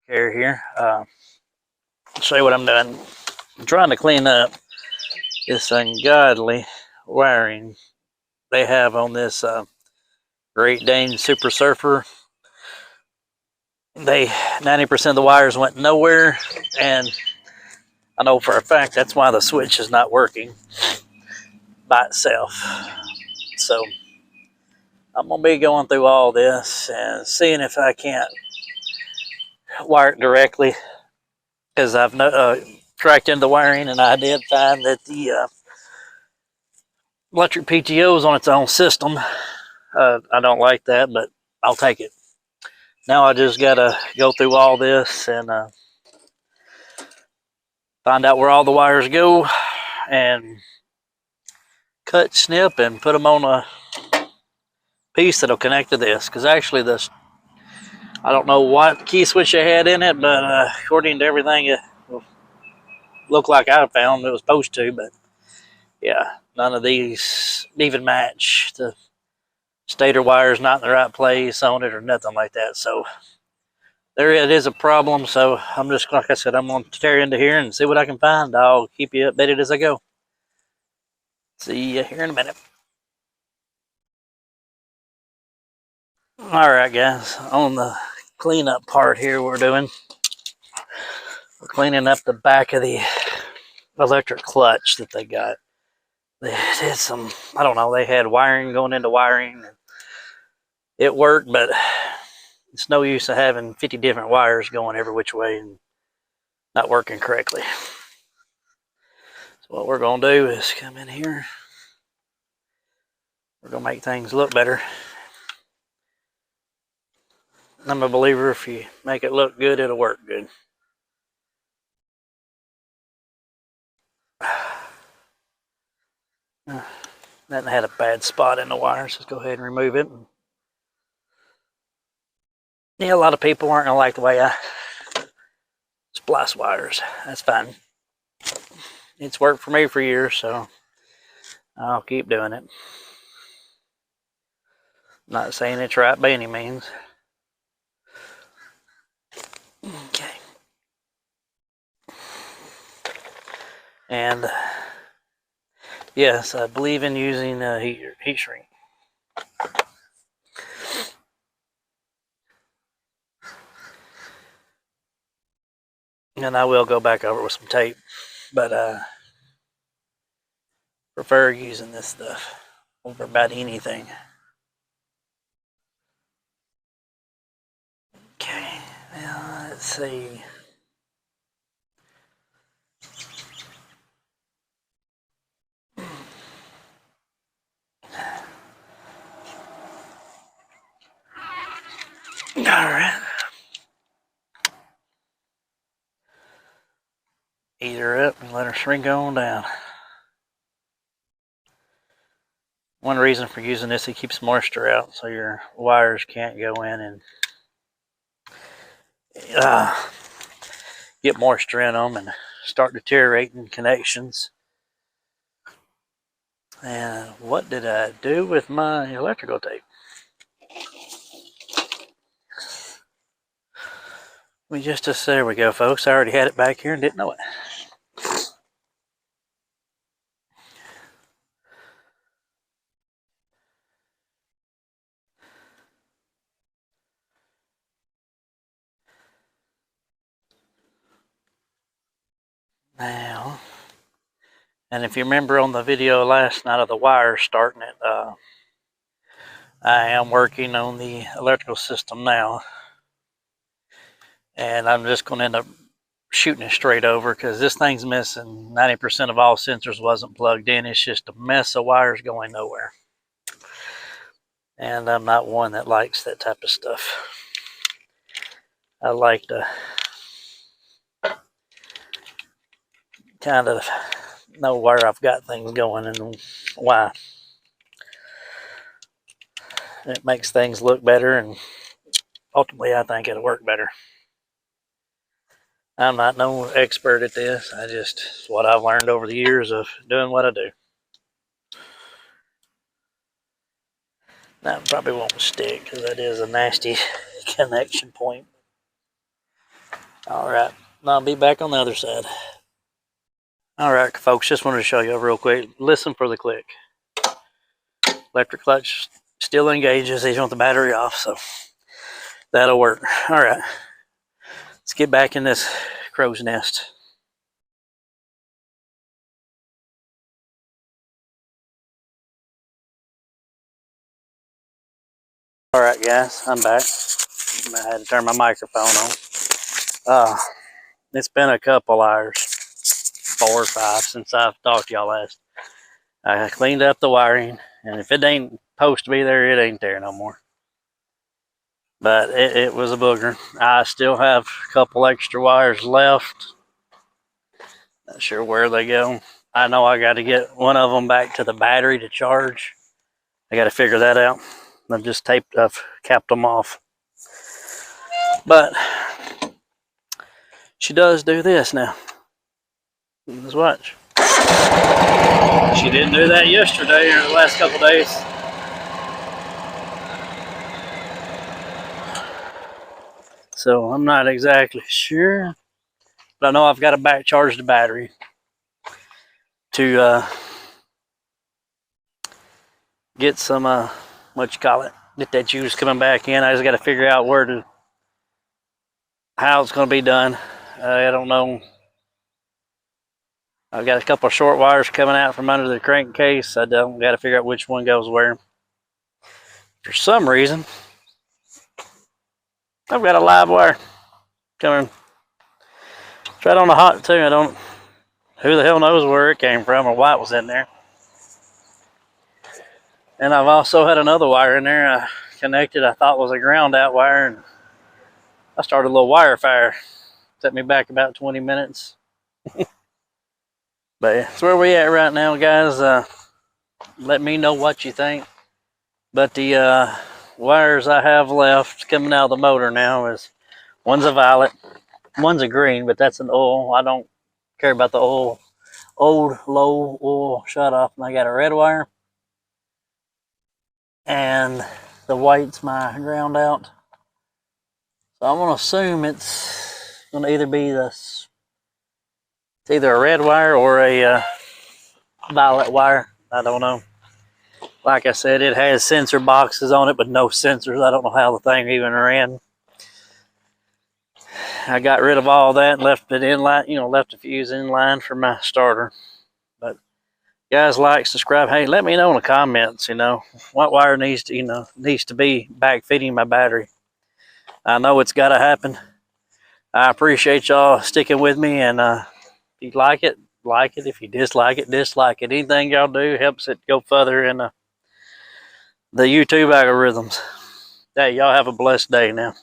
care here. Show you what I'm doing. I'm trying to clean up this ungodly wiring they have on this Great Dane Super Surfer. 90% of the wires went nowhere, and I know for a fact that's why the switch is not working by itself. So I'm gonna be going through all this and seeing if I can't wire it directly, because I've tracked into the wiring, and I did find that the electric PTO is on its own system. I don't like that, but I'll take it. Now I just gotta go through all this and find out where all the wires go and cut, snip, and put them on a piece that'll connect to this. Because actually this, I don't know what key switch I had in it, but according to everything it looked like I found it was supposed to, but yeah, none of these even match. The stator wire is not in the right place on it or nothing like that. So there it is, a problem. So I'm just, like I said, I'm going to tear into here and see what I can find. I'll keep you updated as I go. See you here in a minute. All right, guys, on the cleanup part here we're cleaning up the back of the electric clutch that they got. They did some, I don't know, they had wiring going into wiring. It worked, but it's no use of having 50 different wires going every which way and not working correctly. So what we're going to do is come in here. We're going to make things look better. I'm a believer if you make it look good, it'll work good. That had a bad spot in the wires. Let's go ahead and remove it. Yeah, a lot of people aren't going to like the way I splice wires. That's fine. It's worked for me for years, so I'll keep doing it. Not saying it's right by any means. Okay. And yes, I believe in using heat shrink. And I will go back over with some tape, but I prefer using this stuff over about anything. Okay, now let's see. All right. Eat her up and let her shrink on down. One reason for using this, it keeps moisture out, so your wires can't go in and get moisture in them and start deteriorating connections. And what did I do with my electrical tape? There we go, folks. I already had it back here and didn't know it. Now, and if you remember on the video last night of the wires starting it, I am working on the electrical system now. And I'm just going to end up shooting it straight over because this thing's missing. 90% of all sensors wasn't plugged in. It's just a mess of wires going nowhere. And I'm not one that likes that type of stuff. I like to kind of know where I've got things going and why. It makes things look better, and ultimately I think it'll work better. I'm not no expert at this. It's what I've learned over the years of doing what I do. That probably won't stick because that is a nasty connection point. All right, I'll be back on the other side. All right, folks, just wanted to show you real quick. Listen for the click. Electric clutch still engages. He's want the battery off, so that'll work. All right, let's get back in this crow's nest. All right, guys, I'm back. I had to turn my microphone on. It's been a couple hours, 4 or 5, since I've talked to y'all last. I cleaned up the wiring, and if it ain't supposed to be there, it ain't there no more. But it was a booger. I still have a couple extra wires left. Not sure where they go. I know I got to get one of them back to the battery to charge. I got to figure that out. I've capped them off. But she does do this now. Let's watch. She didn't do that yesterday or the last couple days. So I'm not exactly sure. But I know I've got to back charge the battery to get some, get that juice coming back in. I just got to figure out how it's going to be done. I don't know. I've got a couple of short wires coming out from under the crankcase. I got to figure out which one goes where. For some reason, I've got a live wire coming. It's right on the hot too. Who the hell knows where it came from or why it was in there. And I've also had another wire in there I connected. I thought was a ground out wire, and I started a little wire fire. Took me back about 20 minutes. But that's where we at right now, guys. Let me know what you think. But the wires I have left coming out of the motor now is, one's a violet, one's a green, but that's an oil. I don't care about the oil, old low oil shut off. And I got a red wire, and the white's my ground out. So I'm gonna assume it's gonna either be it's either a red wire or a violet wire. I don't know. Like I said, it has sensor boxes on it, but no sensors. I don't know how the thing even ran. I got rid of all that and left it in line, left a fuse in line for my starter. But guys, like, subscribe. Hey, let me know in the comments, what wire needs to be back feeding my battery. I know it's got to happen. I appreciate y'all sticking with me, and if you like it, like it. If you dislike it, dislike it. Anything y'all do helps it go further in the YouTube algorithms. Hey, y'all have a blessed day now.